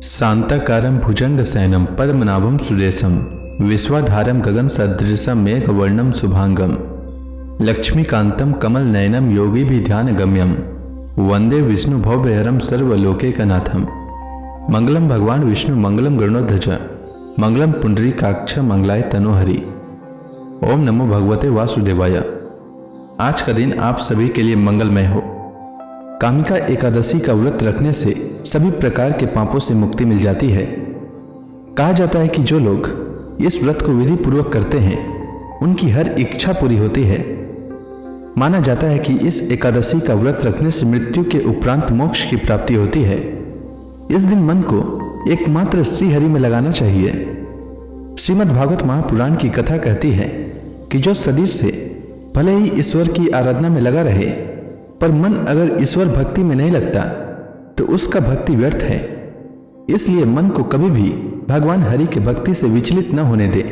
शांताकारं भुजंगशयनं पद्मनाभं सुरेशं विश्वाधारं गगनसदृशं मेघवर्णं शुभांगं लक्ष्मीकान्तं कमलनयनं योगिभिध्यानगम्यं वंदे विष्णु भवभयहरं सर्वलोकैकनाथं। मंगलम भगवान विष्णु मंगलम गरुड़ध्वज मंगलम पुंडरीकाक्ष मंगलाय तनोहरि। ओम नमो भगवते वासुदेवाय। आज का दिन आप सभी के लिए मंगलमय हो। कामिका एकादशी का व्रत रखने से सभी प्रकार के पापों से मुक्ति मिल जाती है। कहा जाता है कि जो लोग इस व्रत को विधि पूर्वक करते हैं उनकी हर इच्छा पूरी होती है। माना जाता है कि इस एकादशी का व्रत रखने से मृत्यु के उपरांत मोक्ष की प्राप्ति होती है। इस दिन मन को एकमात्र श्री हरि में लगाना चाहिए। श्रीमद् भागवत महापुराण की कथा कहती है कि जो शरीर से भले ही ईश्वर की आराधना में लगा रहे, पर मन अगर ईश्वर भक्ति में नहीं लगता तो उसका भक्ति व्यर्थ है। इसलिए मन को कभी भी भगवान हरि के भक्ति से विचलित न होने दे।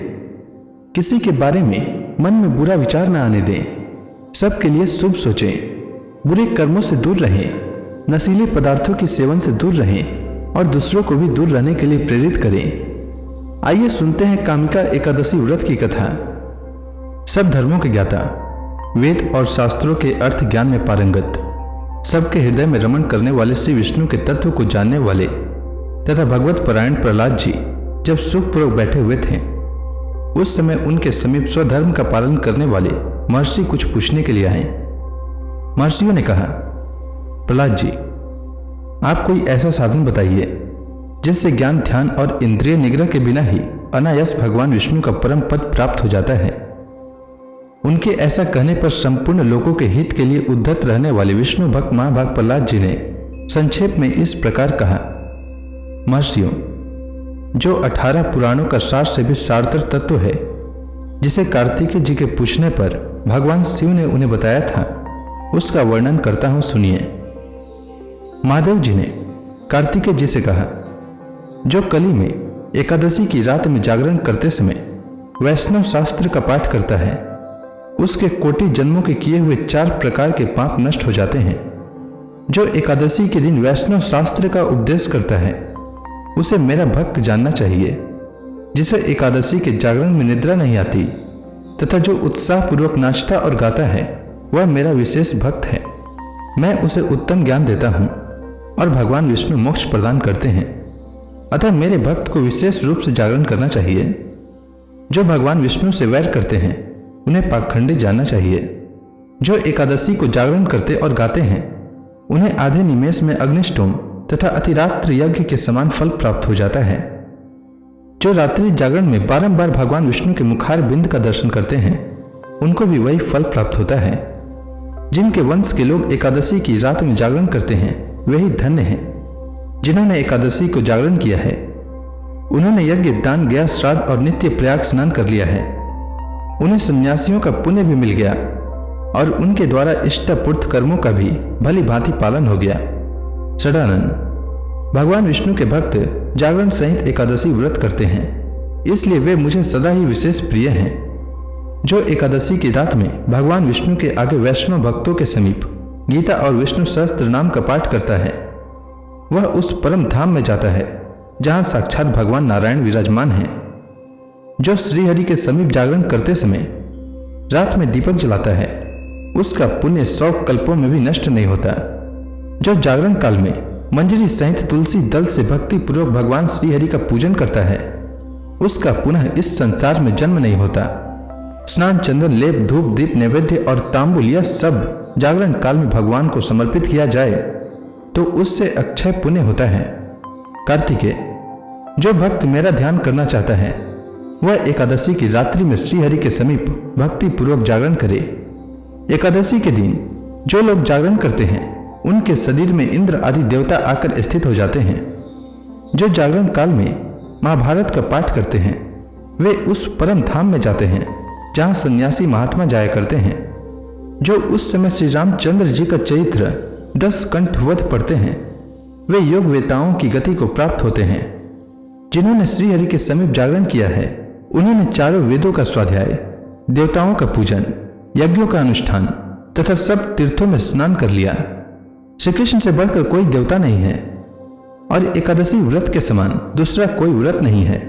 किसी के बारे में मन में बुरा विचार न आने दें। सबके लिए शुभ सोचें, बुरे कर्मों से दूर रहें, नशीले पदार्थों के सेवन से दूर रहें और दूसरों को भी दूर रहने के लिए प्रेरित करें। आइए सुनते हैं कामिका एकादशी व्रत की कथा। सब धर्मों के ज्ञाता, वेद और शास्त्रों के अर्थ ज्ञान में पारंगत, सबके हृदय में रमण करने वाले श्री विष्णु के तत्व को जानने वाले तथा भगवत परायण प्रहलाद जी जब सुखपूर्वक बैठे हुए थे, उस समय उनके समीप स्वधर्म का पालन करने वाले महर्षि कुछ पूछने के लिए आए। महर्षियों ने कहा, प्रहलाद जी, आप कोई ऐसा साधन बताइए जिससे ज्ञान, ध्यान और इंद्रिय निग्रह के बिना ही अनायास भगवान विष्णु का परम पद प्राप्त हो जाता है। उनके ऐसा कहने पर संपूर्ण लोगों के हित के लिए उद्धत रहने वाले विष्णु भक्त महाभाग प्रहलाद जी ने संक्षेप में इस प्रकार कहा, महर्षियों, जो 18 पुराणों का सार से भी सारतर तत्व है, जिसे कार्तिकेय जी के पूछने पर भगवान शिव ने उन्हें बताया था, उसका वर्णन करता हूं, सुनिए। महादेव जी ने कार्तिकेय जी से कहा, जो कली में एकादशी की रात में जागरण करते समय वैष्णव शास्त्र का पाठ करता है, उसके कोटि जन्मों के किए हुए 4 प्रकार के पाप नष्ट हो जाते हैं। जो एकादशी के दिन वैष्णव शास्त्र का उपदेश करता है, उसे मेरा भक्त जानना चाहिए। जिसे एकादशी के जागरण में निद्रा नहीं आती तथा जो उत्साह पूर्वक नाचता और गाता है, वह मेरा विशेष भक्त है। मैं उसे उत्तम ज्ञान देता हूँ और भगवान विष्णु मोक्ष प्रदान करते हैं। अतः मेरे भक्त को विशेष रूप से जागरण करना चाहिए। जो भगवान विष्णु से वैर करते हैं उन्हें पाखंडी जानना चाहिए। जो एकादशी को जागरण करते और गाते हैं, उन्हें आधे निमेष में अग्निष्टोम तथा अतिरात्र यज्ञ के समान फल प्राप्त हो जाता है। जो रात्रि जागरण में बारंबार भगवान विष्णु के मुखार बिंद का दर्शन करते हैं, उनको भी वही फल प्राप्त होता है। जिनके वंश के लोग एकादशी की रात में जागरण करते हैं, वे ही धन्य हैं। जिन्होंने एकादशी को जागरण किया है, उन्होंने यज्ञ, दान, गया, श्राद्ध और नित्य प्रयाग स्नान कर लिया है। उन्हें सन्यासियों का पुण्य भी मिल गया और उनके द्वारा इष्टपूर्त कर्मों का भी भली भांति पालन हो गया। षडानन, भगवान विष्णु के भक्त जागरण सहित एकादशी व्रत करते हैं, इसलिए वे मुझे सदा ही विशेष प्रिय हैं। जो एकादशी की रात में भगवान विष्णु के आगे वैष्णव भक्तों के समीप गीता और विष्णु सहस्त्र नाम का पाठ करता है, वह उस परम धाम में जाता है जहां साक्षात भगवान नारायण विराजमान हैं। जो श्रीहरि के समीप जागरण करते समय रात में दीपक जलाता है, उसका पुण्य 100 कल्पों में भी नष्ट नहीं होता। जो जागरण काल में मंजरी सहित तुलसी दल से भक्ति पूर्वक भगवान श्रीहरि का पूजन करता है, उसका पुनः इस संसार में जन्म नहीं होता। स्नान, चंदन, लेप, धूप, दीप, नैवेद्य और तांबुल, यह सब जागरण काल में भगवान को समर्पित किया जाए तो उससे अक्षय पुण्य होता है। कार्तिकेय, जो भक्त मेरा ध्यान करना चाहता है, वह एकादशी की रात्रि में श्रीहरि के समीप भक्ति पूर्वक जागरण करे। एकादशी के दिन जो लोग जागरण करते हैं, उनके शरीर में इंद्र आदि देवता आकर स्थित हो जाते हैं। जो जागरण काल में महाभारत का पाठ करते हैं, वे उस परम धाम में जाते हैं जहां सन्यासी महात्मा जाया करते हैं। जो उस समय श्री रामचंद्र जी का चरित्र 10 कंठवध पढ़ते हैं, वे योग वेताओं की गति को प्राप्त होते हैं। जिन्होंने श्रीहरि के समीप जागरण किया है, उन्होंने चारों वेदों का स्वाध्याय, देवताओं का पूजन, यज्ञों का अनुष्ठान तथा सब तीर्थों में स्नान कर लिया। श्री कृष्ण से बढ़कर कोई देवता नहीं है और एकादशी व्रत के समान दूसरा कोई व्रत नहीं है।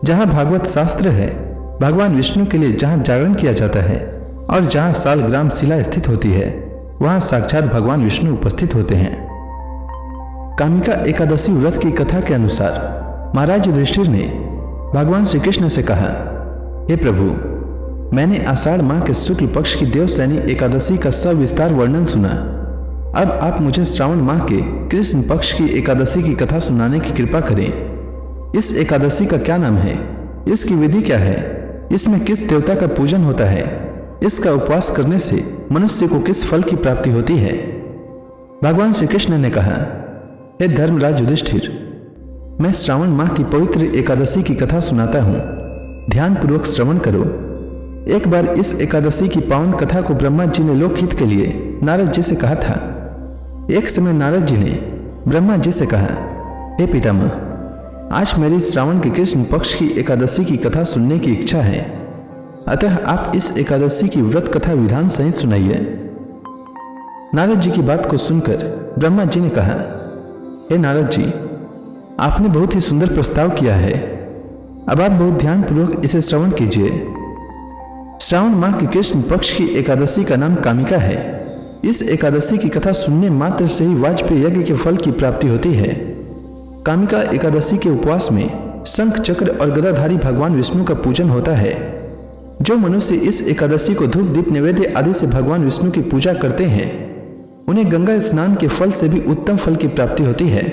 जहाँ भागवत शास्त्र है, भगवान विष्णु के लिए जहाँ जागरण किया जाता है और जहाँ सालग्राम शिला स्थित होती है, वहाँ साक्षात भगवान विष्णु उपस्थित होते हैं। कामिका एकादशी व्रत की कथा के अनुसार महाराज युधिष्ठिर ने भगवान श्री कृष्ण से कहा, हे प्रभु, मैंने आषाढ़ माह के शुक्ल पक्ष की देवसैनी एकादशी का सविस्तार वर्णन सुना। अब आप मुझे श्रावण माह के कृष्ण पक्ष की एकादशी की कथा सुनाने की कृपा करें। इस एकादशी का क्या नाम है? इसकी विधि क्या है? इसमें किस देवता का पूजन होता है? इसका उपवास करने से मनुष्य को किस फल की प्राप्ति होती है? भगवान श्री कृष्ण ने कहा, हे धर्मराज युधिष्ठिर, मैं श्रावण माह की पवित्र एकादशी की कथा सुनाता हूँ, ध्यान पूर्वक श्रवण करो। एक बार इस एकादशी की पावन कथा को ब्रह्मा जी ने लोकहित के लिए नारद जी से कहा था। एक समय नारद जी ने ब्रह्मा जी से कहा, हे पितामह, आज मेरी श्रावण के कृष्ण पक्ष की एकादशी की कथा सुनने की इच्छा है, अतः आप इस एकादशी की व्रत कथा विधान सहित सुनाइए। नारद जी की बात को सुनकर ब्रह्मा जी ने कहा, हे नारद जी, आपने बहुत ही सुंदर प्रस्ताव किया है। अब आप बहुत ध्यानपूर्वक इसे श्रवण कीजिए। श्रावण माह की कृष्ण पक्ष की एकादशी का नाम कामिका है। इस एकादशी की कथा सुनने मात्र से ही वाजपेय यज्ञ के फल की प्राप्ति होती है। कामिका एकादशी के उपवास में शंख चक्र और गदाधारी भगवान विष्णु का पूजन होता है। जो मनुष्य इस एकादशी को धूप दीप नैवेद्य आदि से भगवान विष्णु की पूजा करते हैं, उन्हें गंगा स्नान के फल से भी उत्तम फल की प्राप्ति होती है।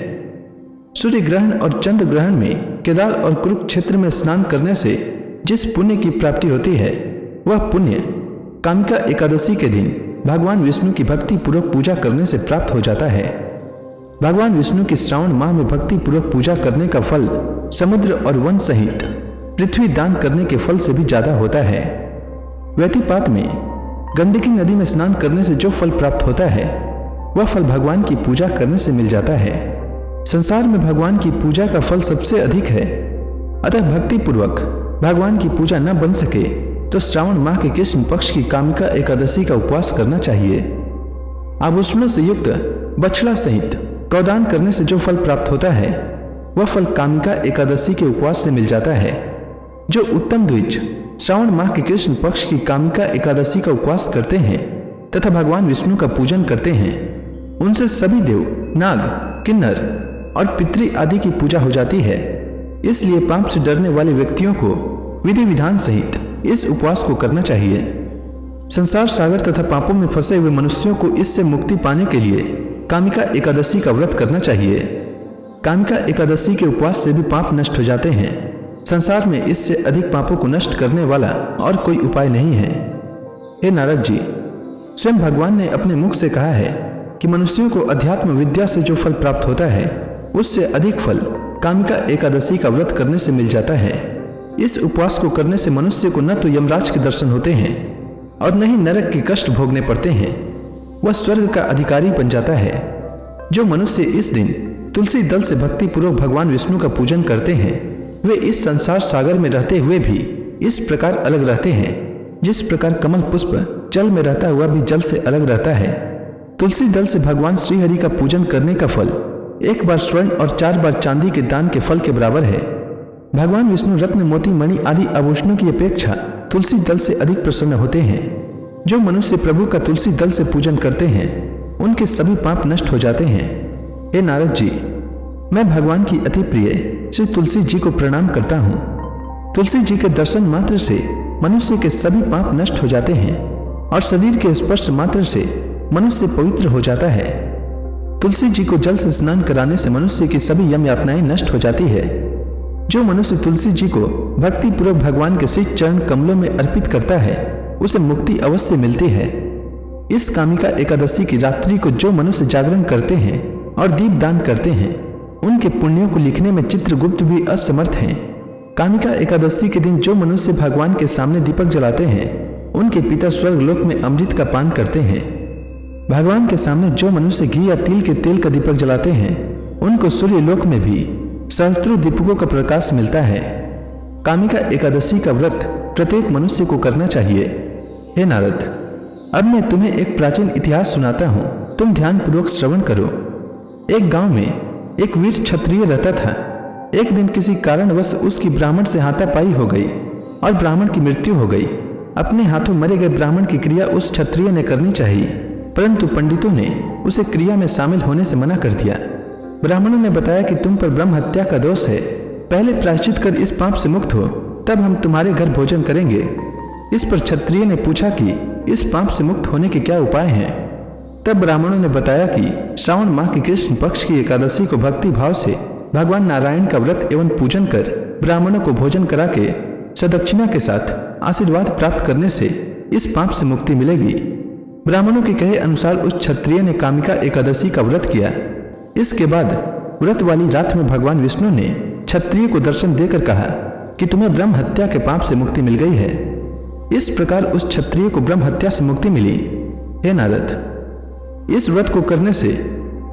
सूर्य ग्रहण और चंद्र ग्रहण में केदार और कुरुक्षेत्र में स्नान करने से जिस पुण्य की प्राप्ति होती है, वह पुण्य कामिका एकादशी के दिन भगवान विष्णु की भक्ति पूर्वक पूजा करने से प्राप्त हो जाता है। भगवान विष्णु की श्रावण माह में भक्ति पूर्वक पूजा करने का फल समुद्र और वन सहित पृथ्वी दान करने के फल से भी ज्यादा होता है। व्यतिपात में गंडकी नदी में स्नान करने से जो फल प्राप्त होता है, वह फल भगवान की पूजा करने से मिल जाता है। संसार में भगवान की पूजा का फल सबसे अधिक है, अतः भक्ति पूर्वक भगवान की पूजा न बन सके तो श्रावण माह के कृष्ण पक्ष की कामिका एकादशी का उपवास करना चाहिए। आभूषणों से युक्त बछड़ा सहित गौदान करने से जो फल प्राप्त होता है, वह फल कामिका एकादशी के उपवास से मिल जाता है। जो उत्तम द्विज श्रावण माह के कृष्ण पक्ष की कामिका एकादशी का उपवास करते हैं तथा भगवान विष्णु का पूजन करते हैं, उनसे सभी देव, नाग, किन्नर और पितृ आदि की पूजा हो जाती है। इसलिए पाप से डरने वाले व्यक्तियों को विधि विधान सहित इस उपवास को करना चाहिए। संसार सागर तथा पापों में फंसे हुए मनुष्यों को इससे मुक्ति पाने के लिए कामिका एकादशी का व्रत करना चाहिए। कामिका एकादशी के उपवास से भी पाप नष्ट हो जाते हैं। संसार में इससे अधिक पापों को नष्ट करने वाला और कोई उपाय नहीं है। हे नारद जी, स्वयं भगवान ने अपने मुख से कहा है कि मनुष्यों को अध्यात्म विद्या से जो फल प्राप्त होता है, उससे अधिक फल कामिका एकादशी का व्रत करने से मिल जाता है। इस उपवास को करने से मनुष्य को न तो यमराज के दर्शन होते हैं और न ही नरक के कष्ट भोगने पड़ते हैं, वह स्वर्ग का अधिकारी बन जाता है। जो मनुष्य इस दिन तुलसी दल से भक्ति पूर्वक भगवान विष्णु का पूजन करते हैं, वे इस संसार सागर में रहते हुए भी इस प्रकार अलग रहते हैं, जिस प्रकार कमल पुष्प जल में रहता हुआ भी जल से अलग रहता है। तुलसी दल से भगवान श्रीहरि का पूजन करने का फल 1 बार स्वर्ण और 4 बार चांदी के दान के फल के बराबर है। भगवान विष्णु रत्न, मोती, मणि आदि आभूषणों की अपेक्षा तुलसी दल से अधिक प्रसन्न होते हैं। जो मनुष्य प्रभु का तुलसी दल से पूजन करते हैं, उनके सभी पाप नष्ट हो जाते हैं। हे नारद जी, मैं भगवान की अति प्रिय श्री तुलसी जी को प्रणाम करता हूँ। तुलसी जी के दर्शन मात्र से मनुष्य के सभी पाप नष्ट हो जाते हैं और शरीर के स्पर्श मात्र से मनुष्य पवित्र हो जाता है। तुलसी जी को जल से स्नान कराने से मनुष्य की सभी यम यातनाएं नष्ट हो जाती है। जो मनुष्य तुलसी जी को भक्ति पूर्वक भगवान के श्री चरण कमलों में अर्पित करता है, उसे मुक्ति अवश्य मिलती है। इस कामिका एकादशी की रात्रि को जो मनुष्य जागरण करते हैं और दीप दान करते हैं, उनके पुण्यों को लिखने में चित्रगुप्त भी असमर्थ हैं। कामिका एकादशी के दिन जो मनुष्य भगवान के सामने दीपक जलाते हैं, उनके पिता स्वर्ग लोक में अमृत का पान करते हैं। भगवान के सामने जो मनुष्य घी या तिल के तेल का दीपक जलाते हैं, उनको सूर्य लोक में भी सहस्त्रों दीपकों का प्रकाश मिलता है। कामिका एकादशी का व्रत प्रत्येक मनुष्य को करना चाहिए। हे नारद, अब मैं तुम्हें एक प्राचीन इतिहास सुनाता हूँ, तुम ध्यान पूर्वक श्रवण करो। एक गांव में एक वीर क्षत्रिय रहता था। एक दिन किसी कारणवश उसकी ब्राह्मण से हाथापाई हो गई और ब्राह्मण की मृत्यु हो गई। अपने हाथों मरे गए ब्राह्मण की क्रिया उस क्षत्रिय ने करनी चाहिए, परंतु पंडितों ने उसे क्रिया में शामिल होने से मना कर दिया। ब्राह्मणों ने बताया कि तुम पर ब्रह्म हत्या का दोष है, पहले प्रायश्चित कर इस पाप से मुक्त हो, तब हम तुम्हारे घर भोजन करेंगे। इस पर क्षत्रिय ने पूछा कि इस पाप से मुक्त होने के क्या उपाय हैं। तब ब्राह्मणों ने बताया कि श्रावण माह की कृष्ण पक्ष की एकादशी को भक्ति भाव से भगवान नारायण का व्रत एवं पूजन कर ब्राह्मणों को भोजन करा के सदक्षिणा के साथ आशीर्वाद प्राप्त करने से इस पाप से मुक्ति मिलेगी। ब्राह्मणों के कहे अनुसार उस क्षत्रिय ने कामिका एकादशी का व्रत किया। इसके बाद व्रत वाली रात में भगवान विष्णु ने क्षत्रिय को दर्शन देकर कहा कि तुम्हें ब्रह्म हत्या के पाप से मुक्ति मिल गई है। इस प्रकार उस क्षत्रिय को ब्रह्म हत्या से मुक्ति मिली। हे नारद, इस व्रत को करने से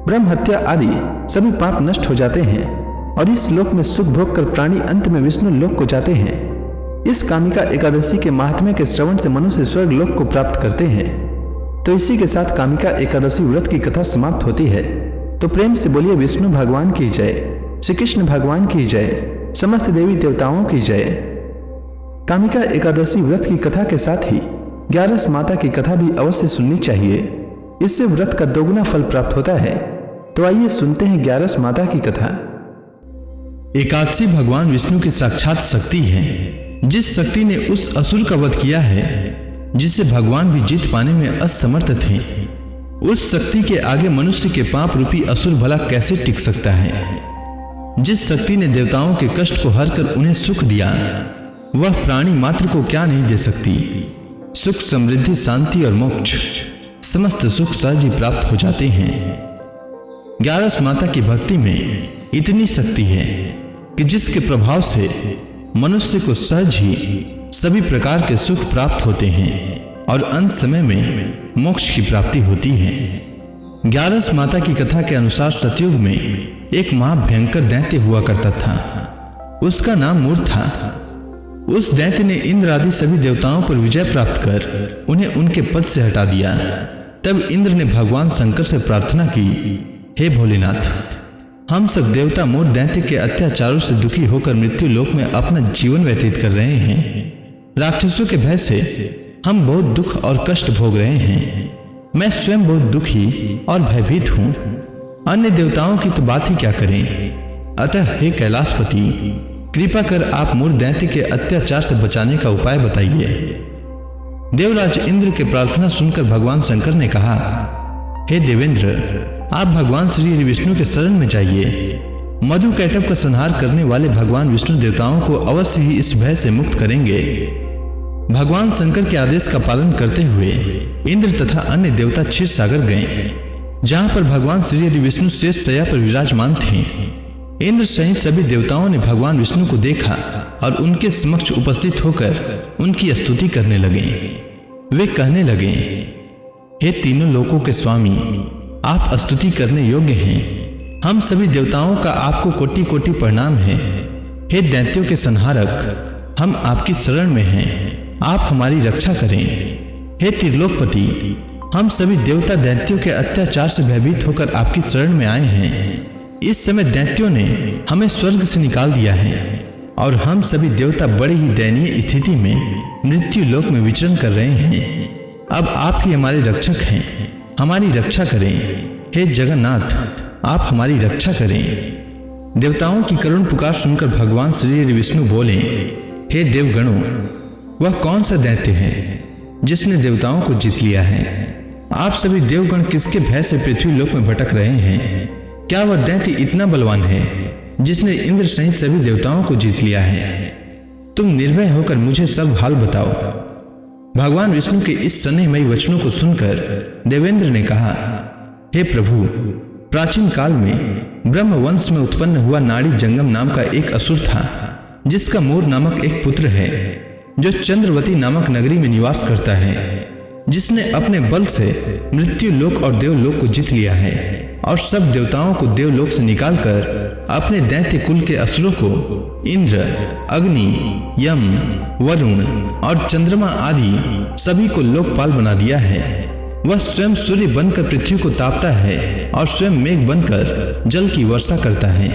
ब्रह्म हत्या आदि सभी पाप नष्ट हो जाते हैं और इस लोक में सुख भोग कर प्राणी अंत में विष्णु लोक को जाते हैं। इस कामिका एकादशी के महात्म्य के श्रवण से मनुष्य स्वर्ग लोक को प्राप्त करते हैं। तो इसी के साथ कामिका एकादशी व्रत की कथा समाप्त होती है। तो प्रेम से बोलिए विष्णु भगवान की जय, श्री कृष्ण भगवान की जय, समस्त देवी देवताओं की जय। कामिका एकादशी व्रत की कथा के साथ ही 11 माता की कथा भी अवश्य सुननी चाहिए, इससे व्रत का दोगुना फल प्राप्त होता है। तो आइए सुनते हैं 11 माता की कथा। एकादशी भगवान विष्णु की साक्षात शक्ति है। जिस शक्ति ने उस असुर का वध किया है जिसे भगवान भी जीत पाने में असमर्थ थे, उस शक्ति के आगे मनुष्य के पाप रूपी असुर भला कैसे टिक सकता है। जिस शक्ति ने देवताओं के कष्ट को हर कर उन्हें सुख दिया, वह प्राणी मात्र को क्या नहीं दे सकती। सुख, समृद्धि, शांति और मोक्ष समस्त सुख सहज ही प्राप्त हो जाते हैं। 11 माता की भक्ति में इतनी शक्ति है कि जिसके प्रभाव से मनुष्य को सहज ही सभी प्रकार के सुख प्राप्त होते हैं और अंत समय में मोक्ष की प्राप्ति होती है। 11 माता की कथा के अनुसार सतयुग में एक महाभयंकर दैत्य हुआ करता था। उसका नाम मूर था। उस दैत्य ने इंद्र आदि सभी देवताओं पर विजय प्राप्त कर उन्हें उनके पद से हटा दिया। तब इंद्र ने भगवान शंकर से प्रार्थना की, हे भोलेनाथ, हम सब देवता मूर दैत्य के अत्याचारों से दुखी होकर मृत्यु लोक में अपना जीवन व्यतीत कर रहे हैं। राक्षसों के भय से हम बहुत दुख और कष्ट भोग रहे हैं। मैं स्वयं बहुत दुखी और भयभीत हूँ। अन्य देवताओं की तो बात ही क्या करें। अतः हे कैलाशपति, कृपा कर आप मूर दैत्य के अत्याचार से बचाने का उपाय बताइए। देवराज इंद्र के प्रार्थना सुनकर भगवान शंकर ने कहा, हे देवेंद्र, आप भगवान श्री विष्णु के शरण में जाइए। मधु कैटभ का संहार करने वाले भगवान विष्णु देवताओं को अवश्य ही इस भय से मुक्त करेंगे। भगवान शंकर के आदेश का पालन करते हुए इंद्र तथा अन्य देवता क्षीर सागर गए, जहां पर भगवान श्री विष्णु शेष शैया पर विराजमान थे। इंद्र सहित सभी देवताओं ने भगवान विष्णु को देखा और उनके समक्ष उपस्थित होकर उनकी स्तुति करने लगे। वे कहने लगे, हे तीनों लोकों के स्वामी, आप स्तुति करने योग्य हैं। हम सभी देवताओं का आपको कोटि कोटि प्रणाम है। हे दैत्यों के संहारक, हम आपकी शरण में हैं, आप हमारी रक्षा करें। हे त्रिलोकपति, हम सभी देवता दैत्यों के अत्याचार से भयभीत होकर आपकी शरण में आए हैं। इस समय दैत्यों ने हमें स्वर्ग से निकाल दिया है और हम सभी देवता बड़े ही दयनीय स्थिति में मृत्यु लोक में विचरण कर रहे हैं। अब आप ही हमारे रक्षक हैं, हमारी रक्षा करें। हे जगन्नाथ, आप हमारी रक्षा करें। देवताओं की करुण पुकार सुनकर भगवान श्री विष्णु बोले, हे देवगणों, वह कौन सा दैत्य है जिसने देवताओं को जीत लिया है। आप सभी देवगण किसके भय से पृथ्वी लोक में भटक रहे हैं। क्या वह दैत्य इतना बलवान है जिसने इंद्र सहित सभी देवताओं को जीत लिया है। तुम निर्भय होकर मुझे सब हाल बताओ। भगवान विष्णु के इस स्नेहमयी वचनों को सुनकर देवेंद्र ने कहा, हे प्रभु, प्राचीन काल में ब्रह्म वंश में उत्पन्न हुआ नाड़ी जंगम नाम का एक असुर था, जिसका मूर नामक एक पुत्र है, जो चंद्रवती नामक नगरी में निवास करता है, जिसने अपने बल से मृत्यु लोक और देवलोक को जीत लिया है और सब देवताओं को देवलोक से निकालकर अपने दैत्य कुल के असुरों को इंद्र, अग्नि, यम, वरुण और चंद्रमा आदि सभी को लोकपाल बना दिया है। वह स्वयं सूर्य बनकर पृथ्वी को तापता है और स्वयं मेघ बनकर जल की वर्षा करता है।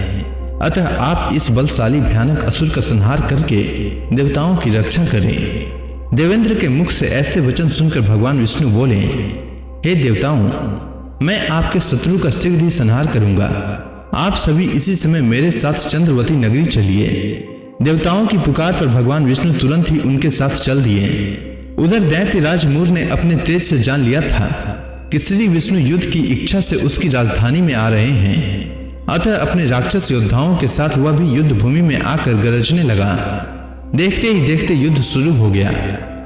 अतः आप इस बलशाली भयानक असुर का संहार करके देवताओं की रक्षा करें। देवेंद्र के मुख से ऐसे वचन सुनकर भगवान विष्णु बोले, हे देवताओं, मैं आपके शत्रु का शीघ्र ही संहार करूंगा। आप सभी इसी समय मेरे साथ चंद्रवती नगरी चलिए। देवताओं की पुकार पर भगवान विष्णु तुरंत ही उनके साथ चल दिए। उधर दैत्यराज मूर ने अपने तेज से जान लिया था कि श्री विष्णु युद्ध की इच्छा से उसकी राजधानी में आ रहे हैं। अतः अपने राक्षस योद्धाओं के साथ वह भी युद्ध भूमि में आकर गरजने लगा। देखते ही देखते युद्ध शुरू हो गया।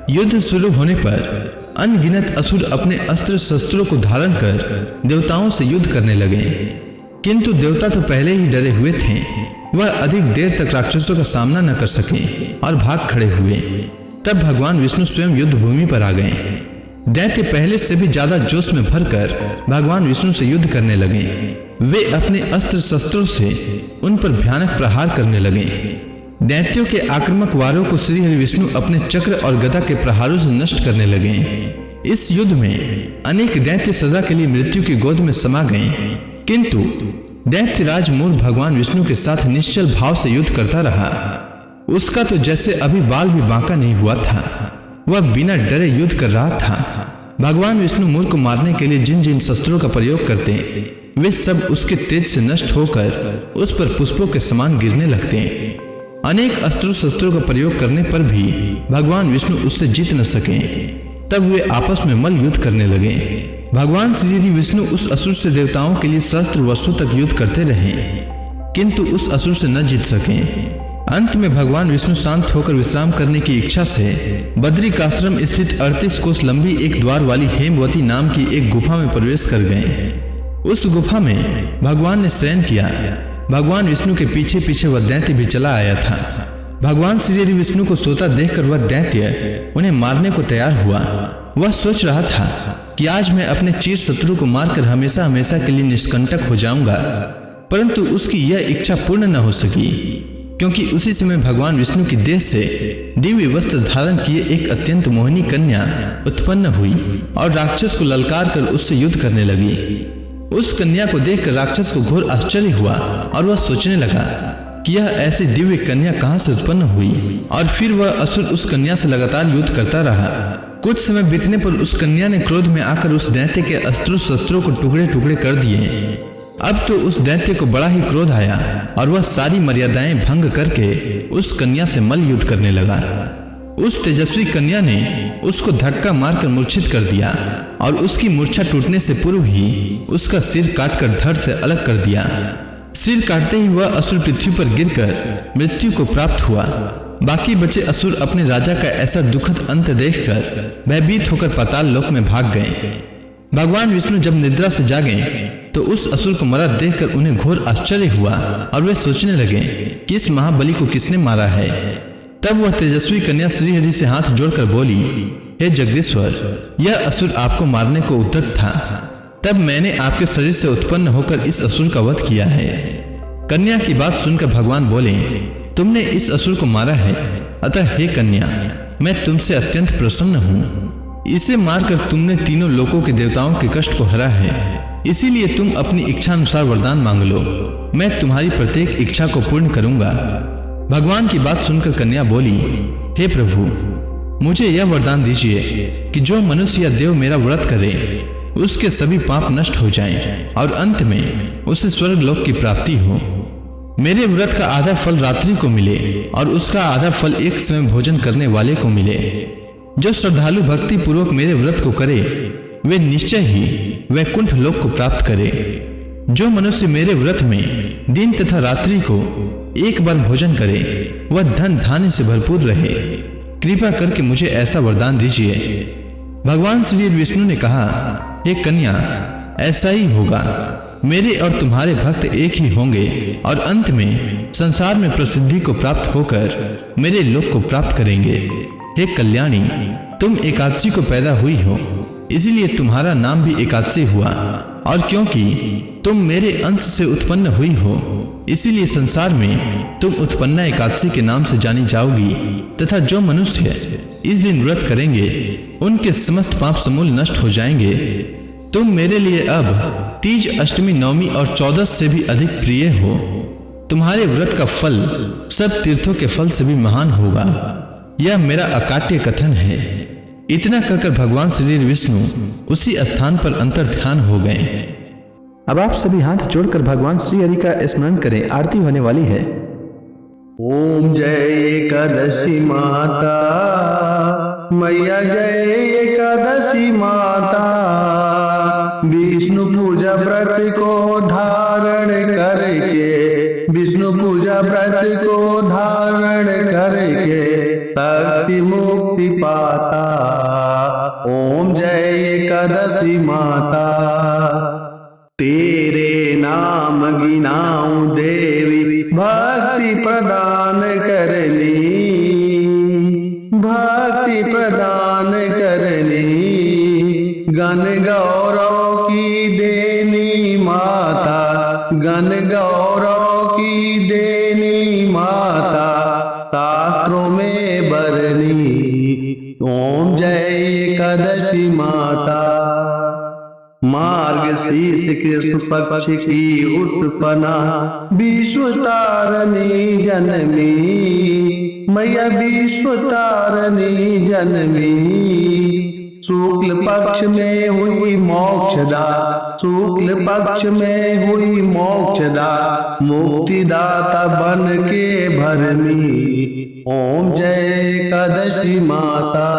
युद्ध शुरू होने पर अनगिनत असुर अपने अस्त्र शस्त्रों को धारण कर देवताओं से युद्ध करने लगे, किंतु देवता तो पहले ही डरे हुए थे। वह अधिक देर तक राक्षसों का सामना न कर सके और भाग खड़े हुए। तब भगवान विष्णु स्वयं युद्ध भूमि पर आ गए। दैत्य पहले से भी ज्यादा जोश में भरकर भगवान विष्णु से युद्ध करने लगे। वे अपने अस्त्र शस्त्रों से उन पर भयानक प्रहार करने लगे। दैत्यों के आक्रामक वारों को श्री हरि विष्णु अपने चक्र और गदा के प्रहारों से नष्ट करने लगे। इस युद्ध में अनेक दैत्य सदा के लिए मृत्यु की गोद में समा गए, किंतु दैत्यराज मूर भगवान विष्णु के साथ निश्चल भाव से युद्ध करता रहा। उसका तो जैसे अभी बाल भी बांका नहीं हुआ था। वह बिना डरे युद्ध कर रहा था। भगवान विष्णु मूर को मारने के लिए जिन जिन शस्त्रों का प्रयोग करते वे सब उसके तेज से नष्ट होकर उस पर पुष्पों के समान गिरने लगते। अनेक अस्त्र शस्त्रों का प्रयोग करने पर भी भगवान विष्णु उससे जीत न सके। तब वे आपस में मल्ल युद्ध करने लगे। भगवान श्री विष्णु उस असुर से देवताओं के लिए सहस्त्र वर्षों तक युद्ध करते रहे, किंतु उस असुर से न जीत सके। अंत में भगवान विष्णु शांत होकर विश्राम करने की इच्छा से बद्रिकाश्रम स्थित 38 कोस लंबी एक द्वार वाली हेमवती नाम की एक गुफा में प्रवेश कर गए। उस गुफा में भगवान ने शयन किया। भगवान विष्णु के पीछे पीछे वह दैत्य भी चला आया था। भगवान श्री विष्णु को सोता देखकर वह दैत्य उन्हें मारने को तैयार हुआ। वह सोच रहा था कि आज मैं अपने चिर शत्रु को मारकर हमेशा हमेशा के लिए निष्कंटक हो जाऊंगा, परंतु उसकी यह इच्छा पूर्ण न हो सकी, क्योंकि उसी समय भगवान विष्णु की देह से दिव्य वस्त्र धारण किए एक अत्यंत मोहिनी कन्या उत्पन्न हुई और राक्षस को ललकार कर उससे युद्ध करने लगी। उस कन्या को देखकर राक्षस को घोर आश्चर्य हुआ और वह सोचने लगा कि यह ऐसी दिव्य कन्या कहां से उत्पन्न हुई, और फिर वह असुर उस कन्या से लगातार युद्ध करता रहा। कुछ समय बीतने पर उस कन्या ने क्रोध में आकर उस दैत्य के अस्त्र शस्त्रों को टुकड़े टुकड़े कर दिए। अब तो उस दैत्य को बड़ा ही क्रोध आया और वह सारी मर्यादाएं भंग करके उस कन्या से मल्ल युद्ध करने लगा। उस तेजस्वी कन्या ने उसको धक्का मारकर मूर्छित कर दिया और उसकी मूर्छा टूटने से पूर्व ही उसका सिर काटकर धड़ से अलग कर दिया। सिर काटते ही वह असुर पृथ्वी पर गिरकर मृत्यु को प्राप्त हुआ। बाकी बचे असुर अपने राजा का ऐसा दुखद अंत देखकर भयभीत होकर पाताल लोक में भाग गए। भगवान विष्णु जब निद्रा से जागे तो उस असुर को मरा देखकर उन्हें घोर आश्चर्य हुआ और वे सोचने लगे कि इस महाबली को किसने मारा है। तब वह तेजस्वी कन्या श्री हरि से हाथ जोड़कर बोली, हे जगदीश्वर, यह असुर आपको मारने को उद्यत था। तब मैंने आपके शरीर से उत्पन्न होकर इस असुर का वध किया है। कन्या की बात सुनकर भगवान बोले, तुमने इस असुर को मारा है, अतः हे कन्या, मैं तुमसे अत्यंत प्रसन्न हूँ। इसे मारकर तुमने तीनों लोकों के देवताओं के कष्ट को हरा है, इसीलिए तुम अपनी इच्छा अनुसार वरदान मांग लो, मैं तुम्हारी प्रत्येक इच्छा को पूर्ण करूंगा। भगवान की बात सुनकर कन्या बोली, हे प्रभु, मुझे यह वरदान दीजिए कि जो मनुष्य या देव मेरा व्रत करे उसके सभी पाप नष्ट हो जाएं और अंत में उसे स्वर्ग लोक की प्राप्ति हो। मेरे व्रत का आधा फल रात्रि को मिले और उसका आधा फल एक समय भोजन करने वाले को मिले। जो श्रद्धालु भक्ति पूर्वक मेरे व्रत को करे वे निश्चय ही वैकुंठ लोक को प्राप्त करे। जो मनुष्य मेरे व्रत में दिन तथा रात्रि को एक बार भोजन करे वह धन धान्य से भरपूर रहे। कृपा करके मुझे ऐसा वरदान दीजिए। भगवान श्री विष्णु ने कहा, हे कन्या, ऐसा ही होगा। मेरे और तुम्हारे भक्त एक ही होंगे और अंत में संसार में प्रसिद्धि को प्राप्त होकर मेरे लोक को प्राप्त करेंगे। हे कल्याणी, तुम एकादशी को पैदा हुई हो। इसीलिए तुम्हारा नाम भी एकादशी हुआ। और क्योंकि तुम मेरे अंश से उत्पन्न हुई हो, इसीलिए संसार में तुम उत्पन्ना एकादशी के नाम से जानी जाओगी। तथा जो मनुष्य इस दिन व्रत करेंगे उनके समस्त पाप समूल नष्ट हो जाएंगे। तुम मेरे लिए अब तीज, अष्टमी, नवमी और 14 से भी अधिक प्रिय हो। तुम्हारे व्रत का फल सब तीर्थों के फल से भी महान होगा। यह मेरा अकाट्य कथन है। इतना कहकर भगवान श्री विष्णु उसी स्थान पर अंतर ध्यान हो गए। अब आप सभी हाथ जोड़कर भगवान श्री हरि का स्मरण करें, आरती होने वाली है। ओम जय एकादशी माता, मैया जय एकादशी माता। विष्णु पूजा व्रत को धारण करके, विष्णु पूजा व्रत को धारण करके शक्ति मुक्ति पाता। ओम जय एकादशी माता। तेरे नाम गिनाऊं देवी, भक्ति प्रदान करनी, भक्ति प्रदान करनी। गण गौरव की देनी माता, गण गौरव की देनी माता। शास्त्रों में बरनी। ओम जय एकादशी माता। मार्गशीर्ष कृष्ण पक्ष की उत्पन्ना, विश्व तारणी जनमी, मैया विश्व तारणी जनमी। शुक्ल पक्ष में हुई मोक्षदा, शुक्ल पक्ष में हुई मोक्षदा। मुक्तिदाता बन के भरमी। ओम जय एकादशी माता।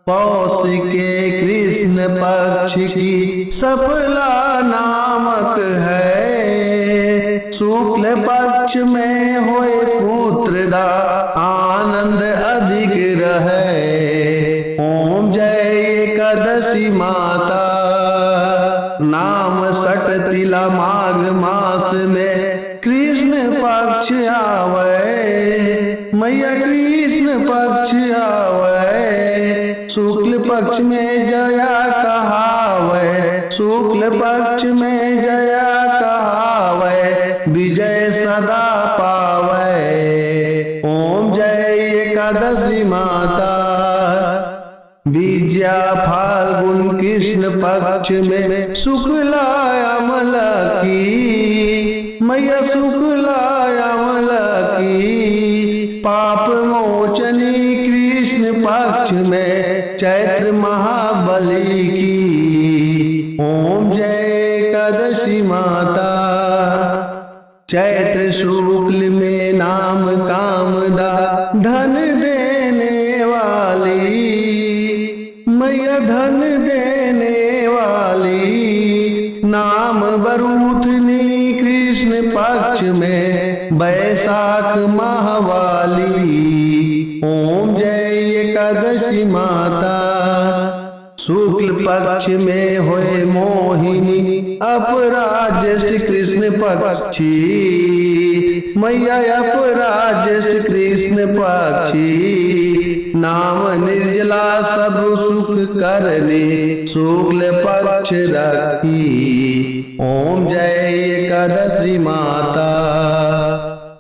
पौष के कृष्ण पक्ष की सफला नामक है। शुक्ल पक्ष में होए पुत्रदा, आनंद अधिक रहे। ओम जय एकादशी माता। नाम सट तिला माघ मास में कृष्ण पक्ष आवे, मैया कृष्ण पक्ष आवे। शुक्ल पक्ष में जया कहावे, शुक्ल पक्ष में जया कहावे। विजय सदा पावे। ओम जय एकादशी माता। विजया फाल्गुन कृष्ण पक्ष में शुक्ला अमला की, मैया शुक्ला अमला की। पाप मोचनी कृष्ण पक्ष में चैत्र महाबली की। ओम जय एकादशी माता। चैत्र शुक्ल में नाम कामदा, धन देने वाली, मैया धन देने वाली। नाम बरूथनी कृष्ण पक्ष में बैसाख माहवाली। ओम जय एकादशी माता। शुक्ल पक्ष में होए मोहिनी, अपराज्येष्ठ कृष्ण पक्षी, मैया अपराज्येष्ठ कृष्ण पक्षी। नाम निर्जला सब सुख करने, शुक्ल पक्ष रखी। ओम जय एकादशी माता।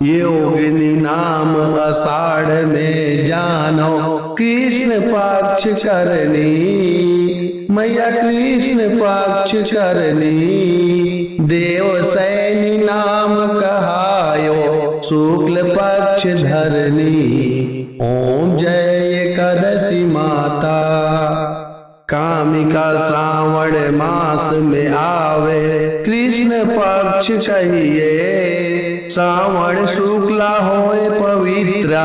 योगिनी नाम आषाढ़ में जानो, कृष्ण पक्ष करनी, मैया कृष्ण पक्ष करनी। देवसैनी नाम कहायो, शुक्ल पक्ष धरनी। ओम जय एकादशी माता। कामिका श्रावण मास में आवे, कृष्ण पक्ष कहिए। श्रावण शुक्ला होए पवित्रा,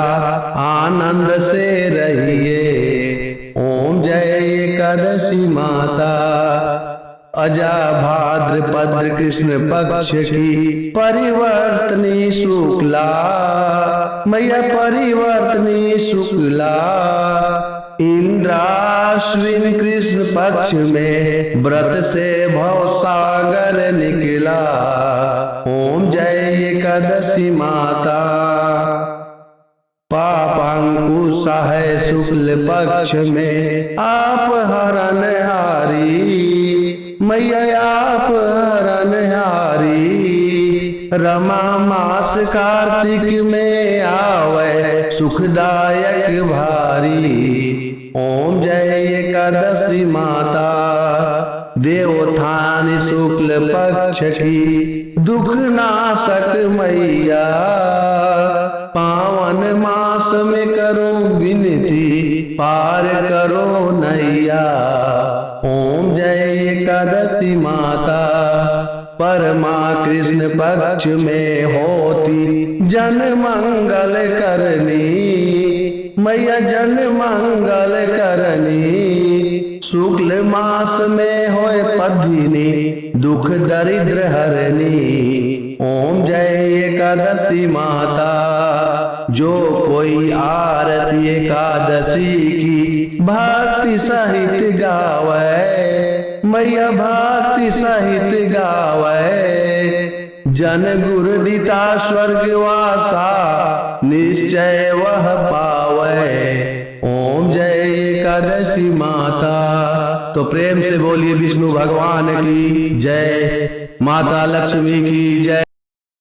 आनंद से रहिए। ओम जय एकादशी माता। अजा भाद्रपद कृष्ण पक्ष की परिवर्तनी शुक्ला, मैया परिवर्तनी शुक्ला। इंद्राश्विन कृष्ण पक्ष में व्रत से भवसागर निकला। ओम जय एकादशी माता। पापांकुश है शुक्ल पक्ष में आप हरणहारी, मैया आप हरणहारी। रमा मास कार्तिक में आवे सुखदायक भारी। ओम जय एकादशी माता देवोत्थान शुक्ल पक्ष की दुख नाशक मैया। पावन मास में करो विनती पार करो नैया। ओम जय एकादशी माता परमा कृष्ण पक्ष में होती जन मंगल करनी, मैया जन मंगल करनी। शुक्ल मास में होए पद्मिनी दुख दरिद्र हरनी। ओम जय एकादशी माता जो कोई आरती एकादशी की भक्ति सहित गावे, मैया भक्ति सहित गावे। जन गुरु दिता स्वर्गवासा निश्चय वह पावे। ओम जय एकादशी माता। तो प्रेम से बोलिए विष्णु भगवान की जय, माता लक्ष्मी की जय।